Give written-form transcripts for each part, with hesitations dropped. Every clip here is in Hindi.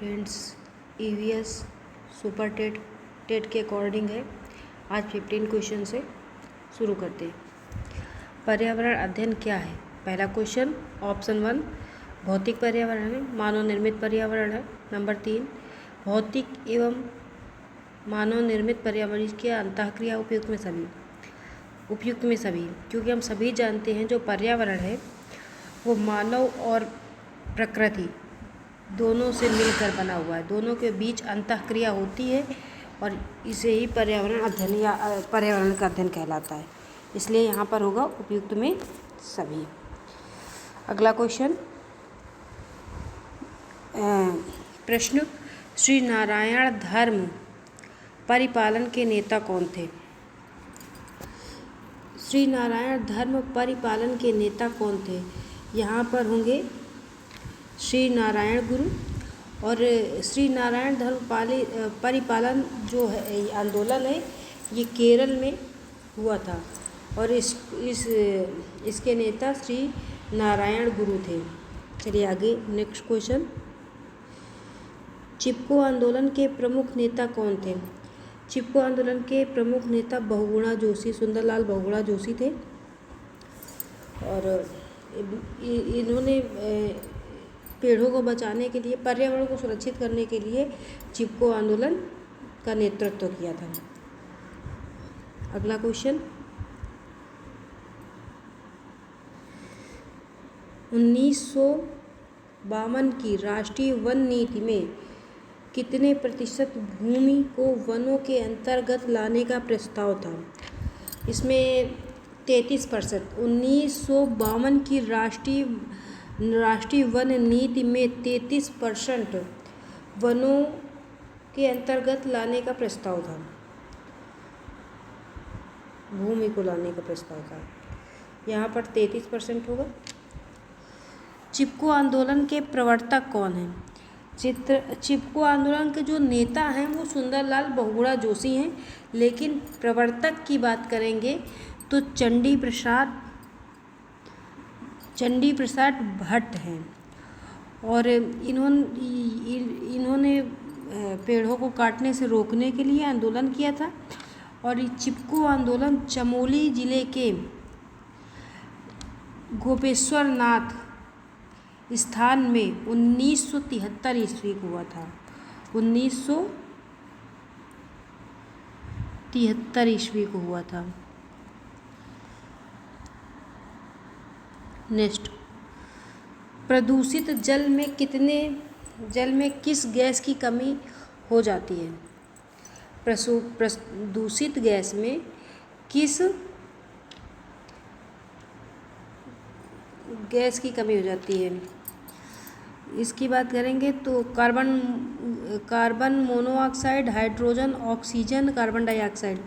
फ्रेंड्स, ईवीएस सुपर टेट के अकॉर्डिंग है। आज 15 क्वेश्चन से शुरू करते हैं। पर्यावरण अध्ययन क्या है? पहला क्वेश्चन ऑप्शन 1 भौतिक पर्यावरण है, मानव निर्मित पर्यावरण है। नंबर 3 भौतिक एवं मानव निर्मित पर्यावरण की अंतःक्रिया उपयुक्त में सभी, क्योंकि हम सभी जानते हैं जो पर्यावरण है वो मानव और प्रकृति दोनों से मिलकर बना हुआ है, दोनों के बीच अंतःक्रिया होती है और इसे ही पर्यावरण अध्ययन या पर्यावरण का अध्ययन कहलाता है। इसलिए यहाँ पर होगा उपयुक्त में सभी। अगला क्वेश्चन प्रश्न श्री नारायण धर्म परिपालन के नेता कौन थे? श्री नारायण धर्म परिपालन के नेता कौन थे? यहाँ पर होंगे श्री नारायण गुरु। और श्री नारायण धर्म परिपालन जो है आंदोलन है ये केरल में हुआ था और इसके नेता श्री नारायण गुरु थे। चलिए आगे नेक्स्ट क्वेश्चन। चिपको आंदोलन के प्रमुख नेता कौन थे? चिपको आंदोलन के प्रमुख नेता बहुगुणा जोशी, सुंदरलाल बहुगुणा जोशी थे और इन्होंने पेड़ों को बचाने के लिए, पर्यावरण को सुरक्षित करने के लिए चिपको आंदोलन का नेतृत्व किया था। अगला क्वेश्चन 1952 की राष्ट्रीय वन नीति में कितने प्रतिशत भूमि को वनों के अंतर्गत लाने का प्रस्ताव था? इसमें 33%। 1952 की राष्ट्रीय वन नीति में 33% वनों के अंतर्गत लाने का प्रस्ताव था, भूमि को लाने का प्रस्ताव था। यहाँ पर 33% होगा। चिपको आंदोलन के प्रवर्तक कौन हैं? चिपको आंदोलन के जो नेता हैं वो सुंदरलाल बहुगुणा जोशी हैं, लेकिन प्रवर्तक की बात करेंगे तो चंडी प्रसाद भट्ट हैं और इन्होंने पेड़ों को काटने से रोकने के लिए आंदोलन किया था। और ये चिपको आंदोलन चमोली जिले के गोपेश्वर नाथ स्थान में 1973 ईस्वी को हुआ था। 1973 ईस्वी को हुआ था। नेक्स्ट प्रदूषित जल में किस गैस की कमी हो जाती है? प्रदूषित गैस में किस गैस की कमी हो जाती है? इसकी बात करेंगे तो carbon monoxide, hydrogen, oxygen, carbon dioxide.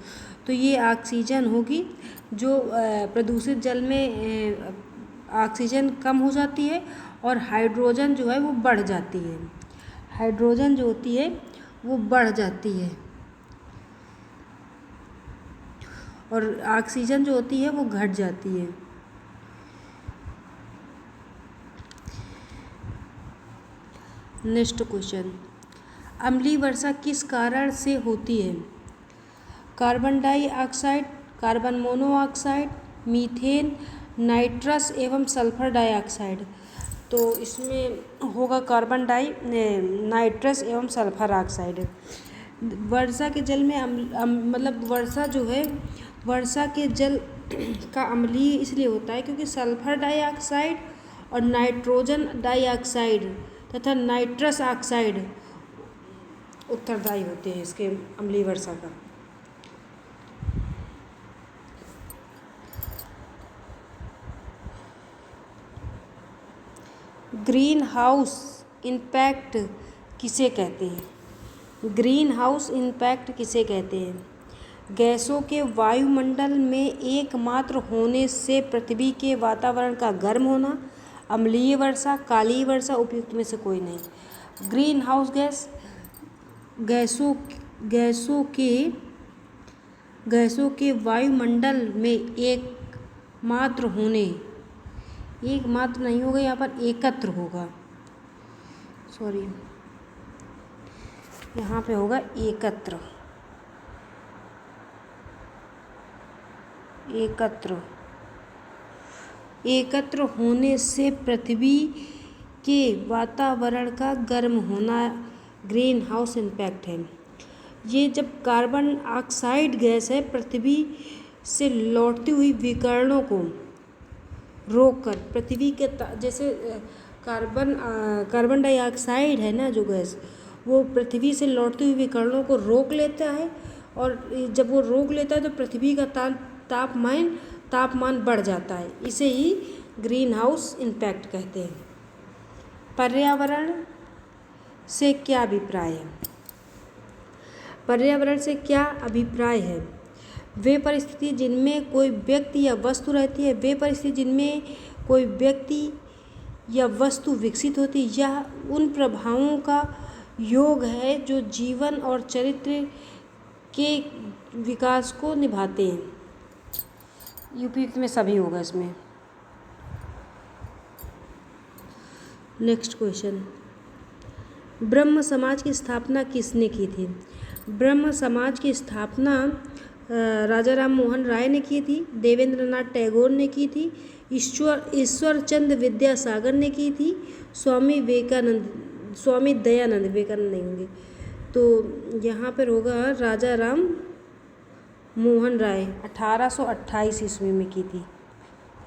तो ये ऑक्सीजन होगी। जो प्रदूषित जल में ऑक्सीजन कम हो जाती है और हाइड्रोजन जो है वो बढ़ जाती है। हाइड्रोजन जो होती है वो बढ़ जाती है और ऑक्सीजन जो होती है वो घट जाती है। नेक्स्ट क्वेश्चन अम्लीय वर्षा किस कारण से होती है? Carbon dioxide, carbon monoxide, methane, nitrous एवं सल्फर डाइऑक्साइड। तो इसमें होगा नाइट्रस एवं सल्फर ऑक्साइड। वर्षा के जल में मतलब वर्षा जो है, वर्षा के जल का अम्लीय इसलिए होता है क्योंकि सल्फर डाइऑक्साइड और नाइट्रोजन डाइऑक्साइड तथा नाइट्रस ऑक्साइड उत्तरदायी होते हैं इसके अम्लीय वर्षा का। ग्रीन हाउस इम्पैक्ट किसे कहते हैं? ग्रीन हाउस इम्पैक्ट किसे कहते हैं? गैसों के वायुमंडल में एकमात्र होने से पृथ्वी के वातावरण का गर्म होना, अम्लीय वर्षा, कालीय वर्षा, उपयुक्त में से कोई नहीं। ग्रीन हाउस गैस गैसों के वायुमंडल में एकमात्र नहीं होगा, यहाँ पर एकत्र होगा। यहाँ पे होगा एकत्र। एकत्र एकत्र होने से पृथ्वी के वातावरण का गर्म होना ग्रीन हाउस इम्पैक्ट है। ये जब कार्बन ऑक्साइड गैस है पृथ्वी से लौटती हुई विकिरणों को रोककर पृथ्वी के जैसे कार्बन डाइऑक्साइड है ना जो गैस, वो पृथ्वी से लौटती हुई विकिरणों को रोक लेता है, और जब वो रोक लेता है तो पृथ्वी का तापमान बढ़ जाता है। इसे ही ग्रीन हाउस इम्पैक्ट कहते हैं। पर्यावरण से क्या अभिप्राय है? पर्यावरण से क्या अभिप्राय है? वे परिस्थिति जिनमें कोई व्यक्ति या वस्तु रहती है, वे परिस्थिति जिनमें कोई व्यक्ति या वस्तु विकसित होती है, यह उन प्रभावों का योग है जो जीवन और चरित्र के विकास को निभाते हैं। उपयुक्त में सभी होगा इसमें। नेक्स्ट क्वेश्चन, ब्रह्म समाज की स्थापना किसने की थी? ब्रह्म समाज की स्थापना राजा राम मोहन राय ने की थी, देवेंद्रनाथ टैगोर ने की थी, ईश्वर चंद्र विद्यासागर ने की थी, स्वामी दयानंद विवेकानंद नहीं होंगे, तो यहाँ पर होगा राजा राम मोहन राय 1828 ईस्वी में की थी।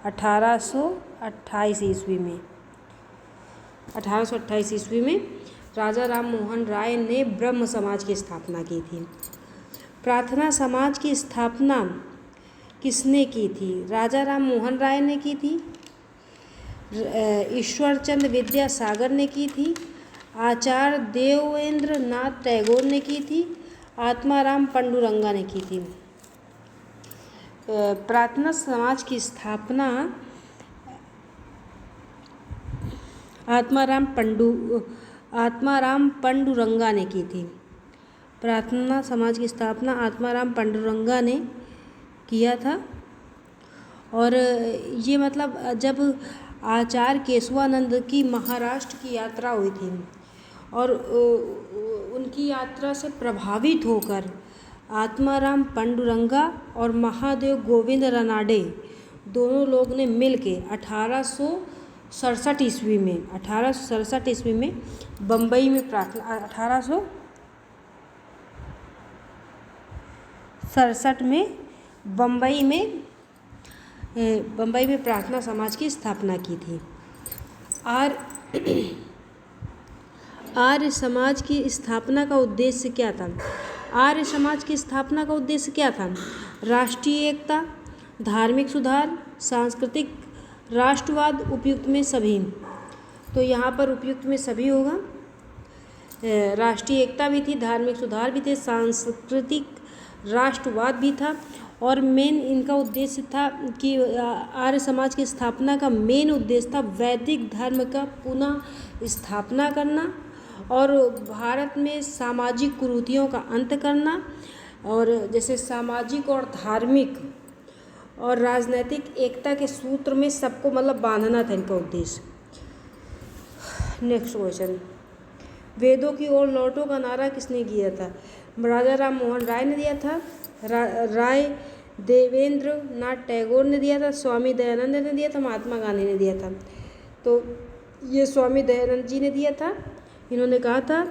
1828 ईस्वी में राजा राम मोहन राय ने ब्रह्म समाज की स्थापना की थी। प्रार्थना समाज की स्थापना किसने की थी? राजा राम मोहन राय ने की थी, ईश्वरचंद्र विद्यासागर ने की थी, आचार्य देवेंद्र नाथ टैगोर ने की थी, आत्माराम पंडुरंगा ने की थी। प्रार्थना समाज की स्थापना आत्माराम पंडुरंगा ने की थी। प्रार्थना समाज की स्थापना आत्माराम पंडुरंगा ने किया था। और ये मतलब जब आचार्य केशवानंद की महाराष्ट्र की यात्रा हुई थी और उनकी यात्रा से प्रभावित होकर आत्माराम पंडुरंगा और महादेव गोविंद रानडे दोनों लोग ने मिलके 1867 ईस्वी में बम्बई में प्रार्थना 1867 में बम्बई में प्रार्थना समाज की स्थापना की थी। आर्य समाज की स्थापना का उद्देश्य क्या था? आर्य समाज की स्थापना का उद्देश्य क्या था? राष्ट्रीय एकता, धार्मिक सुधार, सांस्कृतिक राष्ट्रवाद, उपयुक्त में सभी। तो यहाँ पर उपयुक्त में सभी होगा। राष्ट्रीय एकता भी थी, धार्मिक सुधार भी थे, सांस्कृतिक राष्ट्रवाद भी था, और मेन इनका उद्देश्य था कि आर्य समाज की स्थापना का मेन उद्देश्य था वैदिक धर्म का पुनः स्थापना करना और भारत में सामाजिक कुरीतियों का अंत करना, और जैसे सामाजिक और धार्मिक और राजनीतिक एकता के सूत्र में सबको मतलब बांधना था इनका उद्देश्य। नेक्स्ट क्वेश्चन, वेदों की ओर लौटो का नारा किसने दिया था? राजा राम मोहन राय ने दिया था, राय देवेंद्र नाथ टैगोर ने दिया था, स्वामी दयानंद ने दिया था, महात्मा गांधी ने दिया था। तो ये स्वामी दयानंद जी ने दिया था। इन्होंने कहा था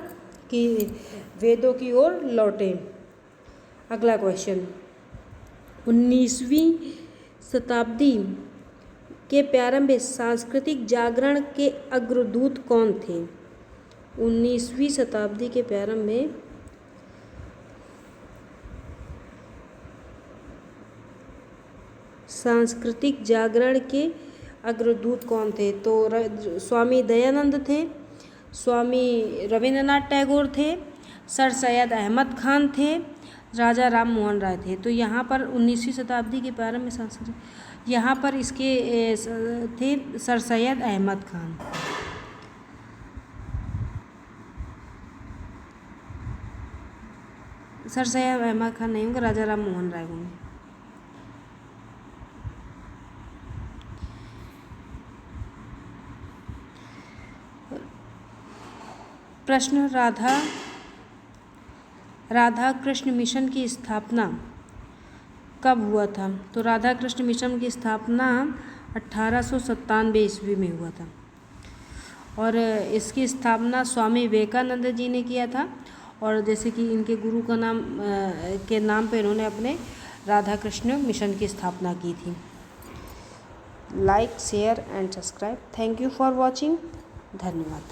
कि वेदों की ओर लौटें। अगला क्वेश्चन, 19वीं शताब्दी के प्रारंभ में सांस्कृतिक जागरण के अग्रदूत कौन थे? 19वीं शताब्दी के प्रारंभ में सांस्कृतिक जागरण के अग्रदूत कौन थे? तो स्वामी दयानंद थे, स्वामी रविंद्रनाथ टैगोर थे, सर सैयद अहमद खान थे, राजा राम मोहन राय थे। तो यहाँ पर 19वीं शताब्दी के प्रारंभ में सांस्कृतिक, यहाँ पर इसके थे सर सैयद अहमद खान। सर सैयद अहमद खान नहीं होंगे, राजा राम मोहन राय होंगे। प्रश्न, राधा राधा कृष्ण मिशन की स्थापना कब हुआ था? तो राधा कृष्ण मिशन की स्थापना 1897 ईस्वी में हुआ था और इसकी स्थापना स्वामी विवेकानंद जी ने किया था। और जैसे कि इनके गुरु का नाम के नाम पे इन्होंने अपने राधा कृष्ण मिशन की स्थापना की थी। Like, share and subscribe. Thank you for watching. धन्यवाद।